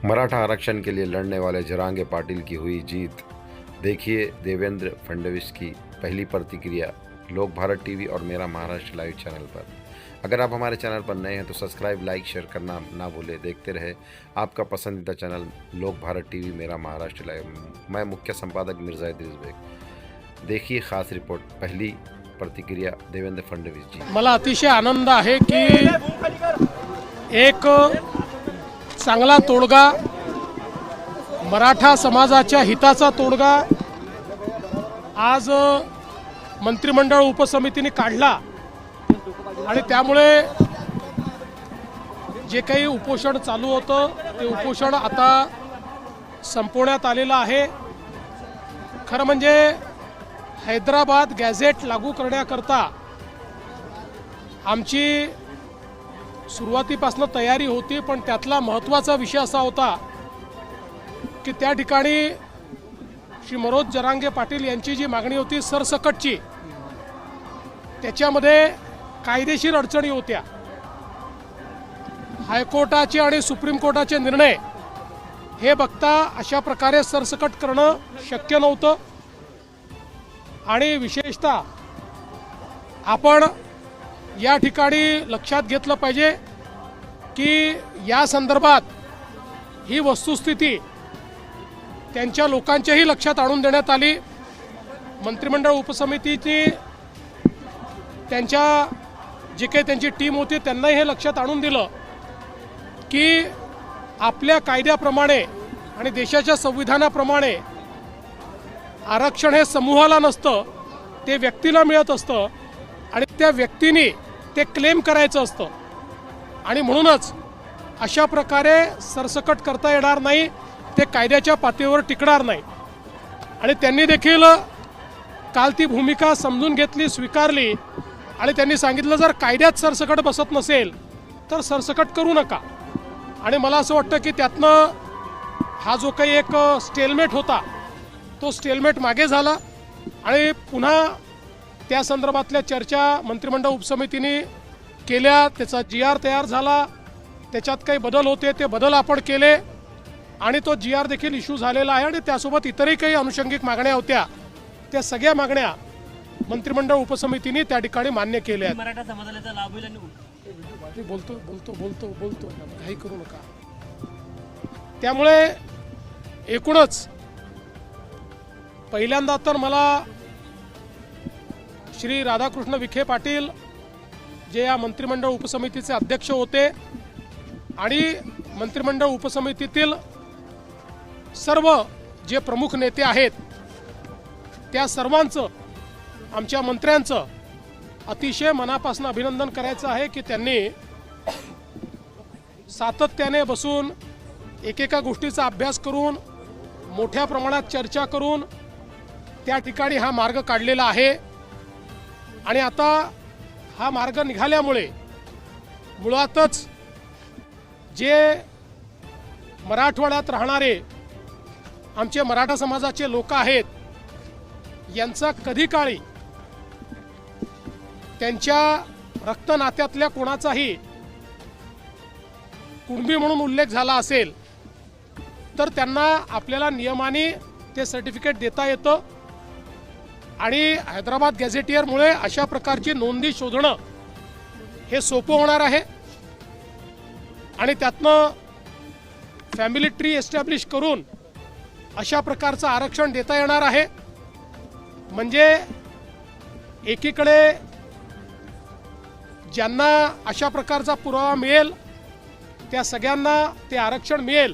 मराठा आरक्षण के लिए लड़ने वाले जरांगे पाटिल की हुई जीत। देखिए देवेंद्र फडणवीस की पहली प्रतिक्रिया लोक भारत टीवी और मेरा महाराष्ट्र लाइव चैनल पर। अगर आप हमारे चैनल पर नए हैं तो सब्सक्राइब, लाइक, शेयर करना ना भूलें। देखते रहे आपका पसंदीदा चैनल लोक भारत टीवी मेरा महाराष्ट्र लाइव। मैं मुख्य संपादक मिर्ज़ा इद्रिस बेग। देखिए खास रिपोर्ट। पहली प्रतिक्रिया देवेंद्र फडणवीस जी। मला अतिशय आनंद आहे की एक चांगला तोडगा, मराठा समाजाच्या हिताचा तोडगा आज मंत्रिमंडळ उपसमितीने काढला आणि त्यामुळे जे काही उपोषण चालू होतं ते उपोषण आता संपवण्यात आलेलं आहे। खरं म्हणजे हैदराबाद गॅझेट लागू करण्याकरता आमची सुरुवातीपासून तयारी होती, पण त्यातला महत्त्वाचा विषय असा होता की त्या ठिकाणी श्री मनोज जरांगे पाटील यांची जी मागणी होती सरसकटची, त्याच्यामध्ये कायदेशीर अडचणी होत्या। हायकोर्टाचे आणि सुप्रीम कोर्टाचे निर्णय हे बघता अशा प्रकारे सरसकट करणं शक्य नव्हतं आणि विशेषतः आपण या ठिकाणी लक्षात घेतलं पाहिजे की या संदर्भात ही वस्तुस्थिती त्यांच्या लोकांच्याही लक्षात आणून देण्यात आली। मंत्रिमंडळ उपसमितीची त्यांच्या जे काही त्यांची टीम होती त्यांनाही हे लक्षात आणून दिलं की आपल्या कायद्याप्रमाणे आणि देशाच्या संविधानाप्रमाणे आरक्षण हे समूहाला नसतं, ते व्यक्तीला मिळत असतं आणि त्या व्यक्तीने ते क्लेम करायचं असतं आणि म्हणूनच अशा प्रकारे सरसकट करता येणार नाही, ते कायद्याच्या पातळीवर टिकणार नाही। आणि त्यांनी देखील काल ती भूमिका समजून घेतली, स्वीकारली आणि त्यांनी सांगितलं जर कायद्यात सरसकट बसत नसेल तर सरसकट करू नका। आणि मला असं वाटतं की त्यातनं हा जो काही एक स्टेलमेट होता तो स्टेलमेट मागे झाला आणि पुन्हा त्या संदर्भातल्या चर्चा मंत्रिमंडळ उपसमितीने केल्या, त्याचा GR तयार झाला, त्याच्यात काही बदल होते ते बदल आपण केले आणि तो GR देखील इश्यू झालेला आहे आणि त्यासोबत इतरही काही अनुषंगिक मागण्या होत्या, त्या सगळ्या मागण्या मंत्रिमंडळ उपसमितीने त्या ठिकाणी मान्य केल्या आहेत। मराठा समाजाला लाभ होईल आणि बोलतो काही करू नका। त्यामुळे एकूणच पहिल्यांदा तर मला श्री राधाकृष्ण विखे पाटील जे या मंत्रिमंडळ उपसमितीचे अध्यक्ष होते आणि मंत्रिमंडळ उपसमितीतील सर्व जे प्रमुख नेते आहेत त्या सर्वांचं, आमच्या मंत्र्यांचं अतिशय मनापासून अभिनंदन करायचं आहे की त्यांनी सातत्याने बसून एकेका गोष्टीचा अभ्यास करून मोठ्या प्रमाणात चर्चा करून त्या ठिकाणी हा मार्ग काढलेला आहे। आणि आता हा मार्ग निघाल्यामुळे मुळातच जे मराठवाड्यात राहणारे आमचे मराठा समाजाचे लोक आहेत यांचा कधी काळी त्यांच्या रक्तनात्यातल्या कोणाचाही कुणबी म्हणून उल्लेख झाला असेल तर त्यांना आपल्याला नियमाने ते सर्टिफिकेट देता येतं आणि हैदराबाद गॅझेटियरमुळे अशा प्रकारची नोंदी शोधणं हे सोपं होणार आहे आणि त्यातनं फॅमिली ट्री एस्टॅब्लिश करून अशा प्रकारचं आरक्षण देता येणार आहे। म्हणजे एकीकडे ज्यांना अशा प्रकारचा पुरावा मिळेल त्या सगळ्यांना ते आरक्षण मिळेल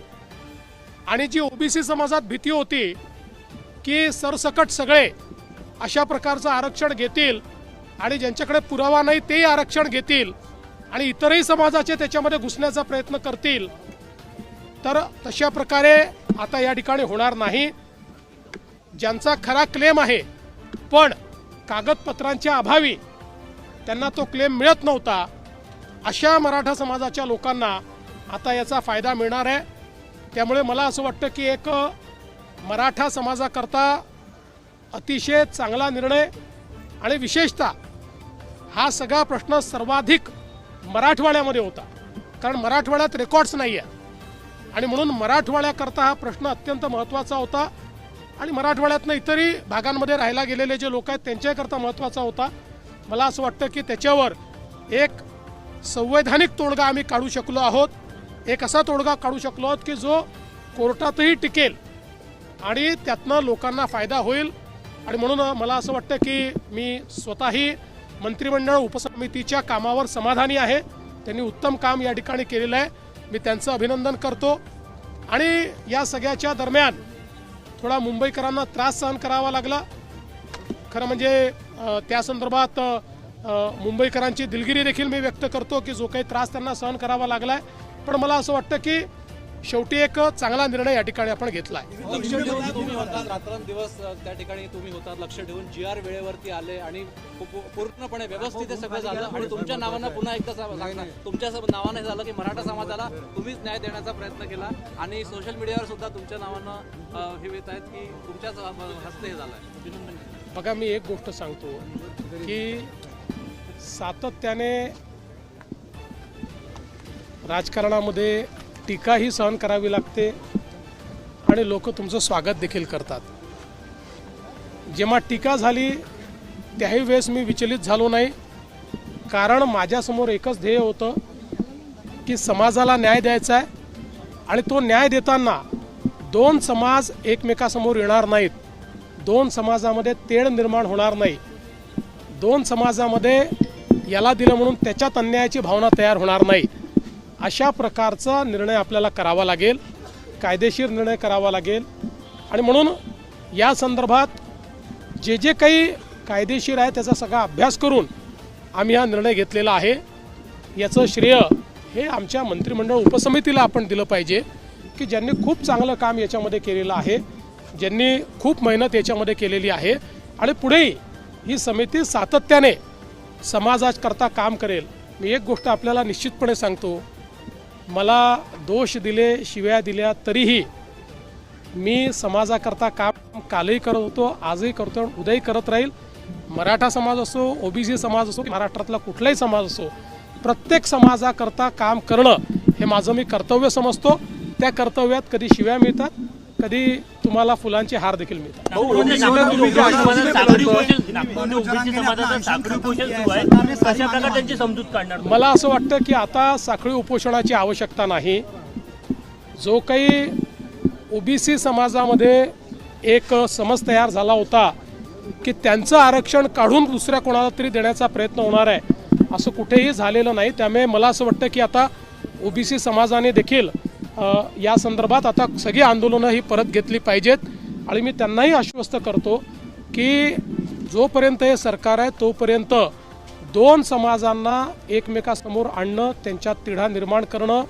आणि जी OBC समाजात भीती होती की सरसकट सगळे अशा प्रकारचं आरक्षण घेतील आणि ज्यांच्याकडे पुरावा नाही तेही आरक्षण घेतील आणि इतरही समाजाचे त्याच्यामध्ये घुसण्याचा प्रयत्न करतील, तर तशा प्रकारे आता या ठिकाणी होणार नाही। ज्यांचा खरा क्लेम आहे पण कागदपत्रांच्या अभावी त्यांना तो क्लेम मिळत नव्हता, अशा मराठा समाजाच्या लोकांना आता याचा फायदा मिळणार आहे। त्यामुळे मला असं वाटतं की एक मराठा समाजाकरता अतिशय चांगला निर्णय आणि विशेषतः हा सगळा प्रश्न सर्वाधिक मराठवाड्यामध्ये होता, कारण मराठवाड्यात रेकॉर्ड्स नाही आहे। आणि म्हणून मराठवाड्याकरता हा प्रश्न अत्यंत महत्त्वाचा होता आणि मराठवाड्यातनं इतरही भागांमध्ये राहायला गेलेले जे लोक आहेत त्यांच्याकरता महत्त्वाचा होता. मला असं वाटतं की त्याच्यावर एक संवैधानिक तोडगा आम्ही काढू शकलो आहोत. एक असा तोडगा काढू शकलो आहोत की जो कोर्टातही टिकेल आणि त्यातनं लोकांना फायदा होईल. आणि म्हणून मला असं वाटतं की मी स्वतःही मंत्रिमंडळ उपसमितीच्या कामावर समाधानी आहे. त्यांनी उत्तम काम या ठिकाणी केलेलं आहे. मी त्यांचं अभिनंदन करतो. आणि या सगळ्याच्या दरम्यान थोडा मुंबईकरांना त्रास सहन करावा लागला. खरं म्हणजे त्या संदर्भात मुंबईकरांची दिलगिरी देखील मी व्यक्त करतो की जो काही त्रास त्यांना सहन करावा लागला आहे. पण मला असं वाटतं की शेवटी एक चांगला निर्णय या ठिकाणी आपण घेतला आहे. लक्ष ठेवून तुम्ही होता, रात्रंदिवस त्या ठिकाणी तुम्ही होता, लक्ष ठेवून GR वेळेवरती आले आणि पूर्णपणे व्यवस्थित सगळं झालं. आणि तुमच्या नावानं पुन्हा एकदा सांगणार, तुमच्या नावानं झालं की मराठा समाजाला तुम्हीच न्याय देण्याचा प्रयत्न केला आणि सोशल मीडियावर सुद्धा तुमच्या नावानं हे येत आहेत की तुमच्याच हस्ते हे झालं आहे. बघा, मी एक गोष्ट सांगतो की सातत्याने राजकारणामध्ये टीकाही सहन करावी लागते आणि लोक तुमचं स्वागत देखील करतात. जेव्हा टीका झाली त्याही वेळेस मी विचलित झालो नाही, कारण माझ्यासमोर एकच ध्येय होतं की समाजाला न्याय द्यायचा आहे. आणि तो न्याय देताना दोन समाज एकमेकासमोर येणार नाहीत, दोन समाजामध्ये तेढ निर्माण होणार नाही, दोन समाजामध्ये याला दिलं म्हणून त्याच्यात अन्यायाची भावना तयार होणार नाही. अशा प्रकारचा निर्णय आपल्याला करावा लागेल, कायदेशीर निर्णय करावा लागेल. आणि म्हणून या संदर्भात जे जे काही कायदेशीर आहे त्याचा सगळा अभ्यास करून आम्ही हा निर्णय घेतलेला आहे. याचं श्रेय हे आमच्या मंत्रिमंडळ उपसमितीला आपण दिलं पाहिजे की ज्यांनी खूप चांगलं काम याच्यामध्ये केलेलं आहे, ज्यांनी खूप मेहनत याच्यामध्ये केलेली आहे आणि पुढेही ही समिती सातत्याने समाजाकरता काम करेल. मी एक गोष्ट आपल्याला निश्चितपणे सांगतो, मला दोष दिले, शिव्या दिल्या तरीही मी समाजाकरता काम कालही करत होतो, आजही करतो, उद्याही करत राहील. मराठा समाज असो, OBC समाज असो, महाराष्ट्रातला कुठलाही समाज असो, प्रत्येक समाजाकरता काम करणं हे माझं मी कर्तव्य समजतो. त्या कर्तव्यात कधी शिव्या मिळतात, कधी तुम्हाला फुलांचे हार देखील मिळतात. मला असं वाटतं की आता साखळी उपोषणाची आवश्यकता नाही. जो काही OBC समाजामध्ये एक समज तयार झाला होता की त्यांचं आरक्षण काढून दुसऱ्या कोणाला तरी देण्याचा प्रयत्न होणार आहे, असं कुठेही झालेलं नाही. त्यामुळे मला असं वाटतं की आता OBC समाजाने देखील या संदर्भात आता सगळी आंदोलनं ही परत घेतली पाहिजेत. आणि मी त्यांनाही आश्वस्त करतो की जोपर्यंत हे सरकार आहे तोपर्यंत दोन समाजांना एकमेकासमोर आणणं, त्यांच्यात तिढा निर्माण करणं,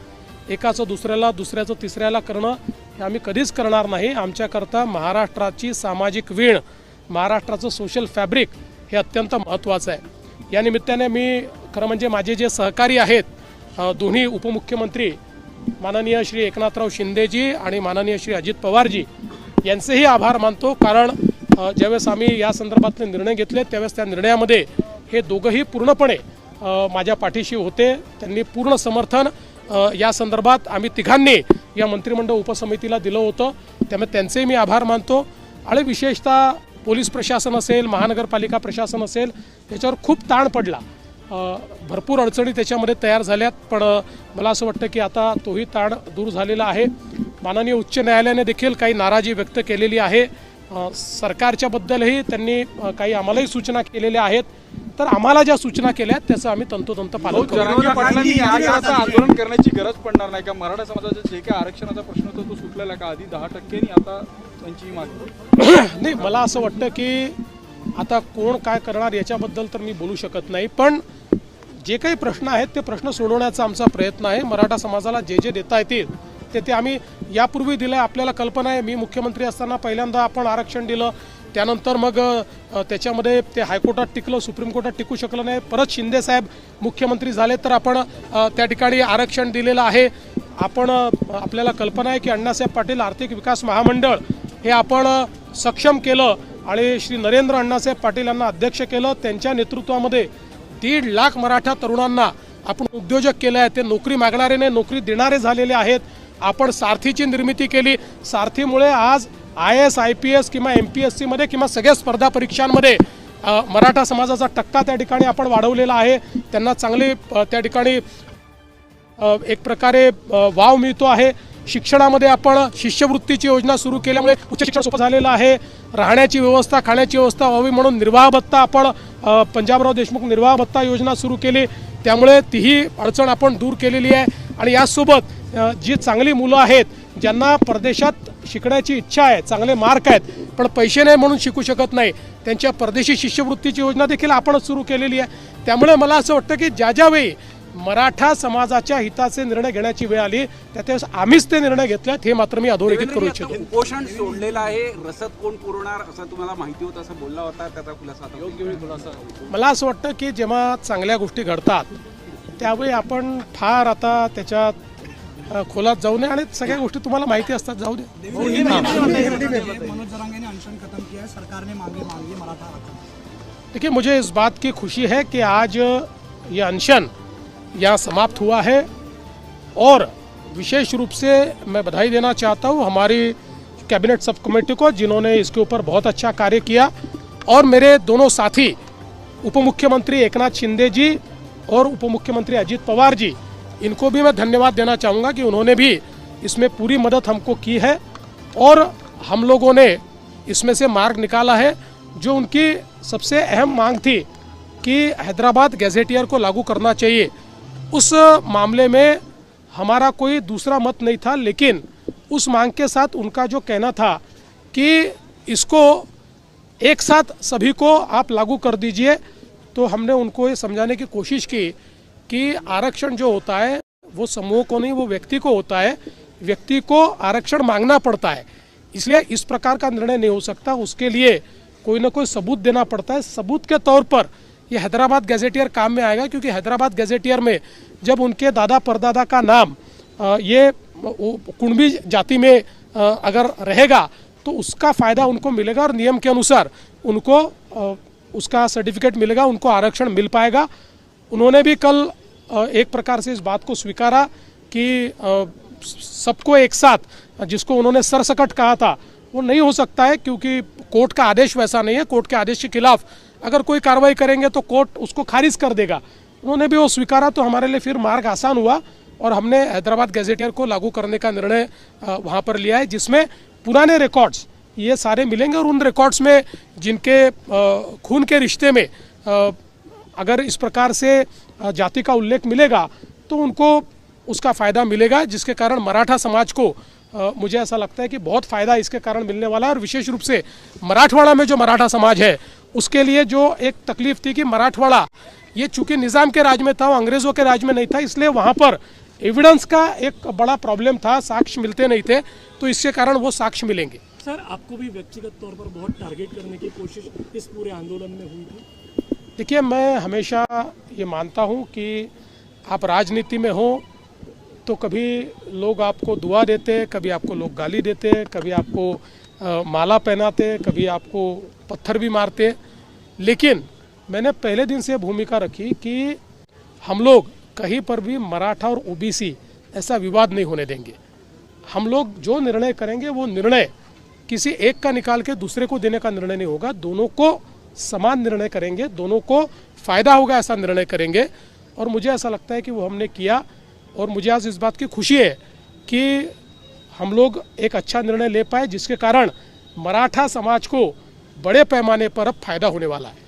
एकाचं दुसऱ्याला, दुसऱ्याचं तिसऱ्याला करणं हे आम्ही कधीच करणार नाही. आमच्याकरता महाराष्ट्राची सामाजिक वीण, महाराष्ट्राचं सोशल फॅब्रिक हे अत्यंत महत्त्वाचं आहे. या निमित्ताने मी खरं म्हणजे माझे जे सहकारी आहेत दोन्ही उपमुख्यमंत्री माननीय श्री एकनाथराव शिंदेजी आणि माननीय श्री अजित पवारजी यांचेही आभार मानतो. कारण ज्यावेळेस आम्ही या संदर्भातले निर्णय घेतले त्यावेळेस त्या निर्णयामध्ये हे दोघंही पूर्णपणे माझ्या पाठीशी होते. त्यांनी पूर्ण समर्थन या संदर्भात आम्ही तिघांनी या मंत्रिमंडळ उपसमितीला दिलं होतं. त्यामुळे त्यांचे मी आभार मानतो. आणि विशेषतः पोलीस प्रशासन असेल, महानगरपालिका प्रशासन असेल, याच्यावर खूप ताण पडला, भरपूर अडचणी त्याच्यामध्ये तयार झाल्यात. पण मला असं वाटतं की आता तोही ताण दूर झालेला आहे. माननीय उच्च न्यायालयाने देखील काही नाराजी व्यक्त केलेली आहे. सरकारच्या बद्दलही त्यांनी काही आम्हालाही सूचना केलेल्या आहेत. तर आम्हाला ज्या सूचना केल्या आहेत त्याचं आम्ही तंतोतंत पालन करू. आंदोलन करण्याची गरज पडणार नाही का? मराठा समाजाचा जे काही आरक्षणाचा प्रश्न होता तो सुटलेला का? आधी 10% आता त्यांची मागणी नाही. मला असं वाटतं की आता कोण काय करणार याच्याबद्दल तर मी बोलू शकत नाही. पण जे काही प्रश्न आहेत ते प्रश्न सोडवण्याचा आमचा प्रयत्न आहे. मराठा समाजाला जे जे देता येतील ते आम्ही यापूर्वी दिलं आहे. आपल्याला कल्पना आहे, मी मुख्यमंत्री असताना पहिल्यांदा आपण आरक्षण दिलं, त्यानंतर मग त्याच्यामध्ये ते हायकोर्टात टिकलं, सुप्रीम कोर्टात टिकू शकलं नाही. परत शिंदेसाहेब मुख्यमंत्री झाले तर आपण त्या ठिकाणी आरक्षण दिलेलं आहे. आपण आपल्याला कल्पना आहे की अण्णासाहेब पाटील आर्थिक विकास महामंडळ हे आपण सक्षम केलं आणि श्री नरेंद्र अण्णासाहेब पाटील यांना अध्यक्ष केलं. त्यांच्या नेतृत्वामध्ये 1.5 लाख मराठा तरुणांना आपण उद्योजक केले आहे. ते नोकरी मागणारे नाही, नोकरी देणारे झालेले आहेत. आपण सारथीची निर्मिती केली. सारथीमुळे आज IAS IPS किंवा MPSC मध्ये किंवा सगळ्या स्पर्धा परीक्षांमध्ये मराठा समाजाचा टक्का त्या ठिकाणी आपण वाढवलेला आहे. त्यांना चांगली त्या ठिकाणी एक प्रकारे वाव मिळतो आहे. शिक्षणामध्ये आपण शिष्यवृत्तीची योजना सुरू केल्यामुळे उच्च शिक्षण सोपं झालेलं आहे. राहण्याची व्यवस्था, खाण्याची व्यवस्था व्हावी म्हणून निर्वाह भत्ता आपण पंजाबराव देशमुख निर्वाह भत्ता योजना सुरू केली. त्यामुळे तीही अडचण आपण दूर केलेली आहे. आणि यासोबत जी चांगली मुलं आहेत, ज्यांना परदेशात शिकण्याची इच्छा आहे, चांगले मार्क आहेत, पण पैसे नाही म्हणून शिकू शकत नाही, त्यांच्या परदेशी शिष्यवृत्तीची योजना देखील आपणच सुरू केलेली आहे. त्यामुळे मला असं वाटतं की ज्यावेळी मराठा समाजाच्या हिताचे निर्णय घेण्याची वेळ आली त्यावेळेस आम्हीच ते निर्णय घेतलेत, हे मात्र मी अधोरेखित करू इच्छितो. उपोषण सोडलेलं आहे, रसद कोण पुरवणार असं तुम्हाला माहिती होतं, असं बोलला होता, त्याचा खुलासा आता योग्य वेळी खुलासा. मला असं वाटतं की जेव्हा चांगल्या गोष्टी घडतात त्यावेळी आपण फार आता त्याच्यात खोलात जाऊ नये. आणि सगळ्या गोष्टी तुम्हाला माहिती असतात, जाऊ दे. मनोज जरांगे ने अनशन खत्म किया है, सरकार ने मांगे मराठा आरक्षण. देखिए, मुझे इस बात की खुशी है कि आज ये अनशन यहाँ समाप्त हुआ है. और विशेष रूप से मैं बधाई देना चाहता हूँ हमारी कैबिनेट सब कमेटी को, जिन्होंने इसके ऊपर बहुत अच्छा कार्य किया. और मेरे दोनों साथी उप मुख्यमंत्री एकनाथ शिंदे जी और उप मुख्यमंत्री अजित पवार जी, इनको भी मैं धन्यवाद देना चाहूँगा कि उन्होंने भी इसमें पूरी मदद हमको की है. और हम लोगों ने इसमें से मार्ग निकाला है. जो उनकी सबसे अहम मांग थी कि हैदराबाद गैजेटियर को लागू करना चाहिए, उस मामले में हमारा कोई दूसरा मत नहीं था. लेकिन उस मांग के साथ उनका जो कहना था कि इसको एक साथ सभी को आप लागू कर दीजिए, तो हमने उनको ये समझाने की कोशिश की कि आरक्षण जो होता है वो समूह को नहीं, वो व्यक्ति को होता है. व्यक्ति को आरक्षण मांगना पड़ता है, इसलिए इस प्रकार का निर्णय नहीं हो सकता. उसके लिए कोई ना कोई सबूत देना पड़ता है. सबूत के तौर पर ये हैदराबाद गैजेटियर काम में आएगा, क्योंकि हैदराबाद गैजेटियर में जब उनके दादा परदादा का नाम ये कुणबी जाति में अगर रहेगा तो उसका फ़ायदा उनको मिलेगा और नियम के अनुसार उनको उसका सर्टिफिकेट मिलेगा, उनको आरक्षण मिल पाएगा. उन्होंने भी कल एक प्रकार से इस बात को स्वीकारा कि सबको एक साथ, जिसको उन्होंने सरसकट कहा था, वो नहीं हो सकता है, क्योंकि कोर्ट का आदेश वैसा नहीं है. कोर्ट के आदेश के खिलाफ अगर कोई कार्रवाई करेंगे तो कोर्ट उसको खारिज कर देगा. उन्होंने भी वो स्वीकारा, तो हमारे लिए फिर मार्ग आसान हुआ और हमने हैदराबाद गैजेटियर को लागू करने का निर्णय वहाँ पर लिया है, जिसमें पुराने रिकॉर्ड्स ये सारे मिलेंगे. और उन रिकॉर्ड्स में जिनके खून के रिश्ते में अगर इस प्रकार से जाति का उल्लेख मिलेगा तो उनको उसका फ़ायदा मिलेगा, जिसके कारण मराठा समाज को मुझे ऐसा लगता है कि बहुत फ़ायदा इसके कारण मिलने वाला है. और विशेष रूप से मराठवाड़ा में जो मराठा समाज है उसके लिए जो एक तकलीफ थी कि मराठवाड़ा ये चूँकि निज़ाम के राज में था, अंग्रेज़ों के राज में नहीं था, इसलिए वहाँ पर एविडेंस का एक बड़ा प्रॉब्लम था, साक्ष्य मिलते नहीं थे. तो इसके कारण वो साक्ष्य मिलेंगे. सर, आपको भी व्यक्तिगत तौर पर बहुत टारगेट करने की कोशिश इस पूरे आंदोलन में हुई थी. देखिए, मैं हमेशा ये मानता हूँ कि आप राजनीति में हो तो कभी लोग आपको दुआ देते, कभी आपको लोग गाली देते, कभी आपको माला पहनाते, कभी आपको पत्थर भी मारते. लेकिन मैंने पहले दिन से भूमिका रखी कि हम लोग कहीं पर भी मराठा और ओबीसी ऐसा विवाद नहीं होने देंगे. हम लोग जो निर्णय करेंगे वो निर्णय किसी एक का निकाल के दूसरे को देने का निर्णय नहीं होगा. दोनों को समान निर्णय करेंगे, दोनों को फ़ायदा होगा ऐसा निर्णय करेंगे. और मुझे ऐसा लगता है कि वो हमने किया. और मुझे आज इस बात की खुशी है कि हम लोग एक अच्छा निर्णय ले पाए, जिसके कारण मराठा समाज को बड़े पैमाने पर अब फायदा होने वाला है.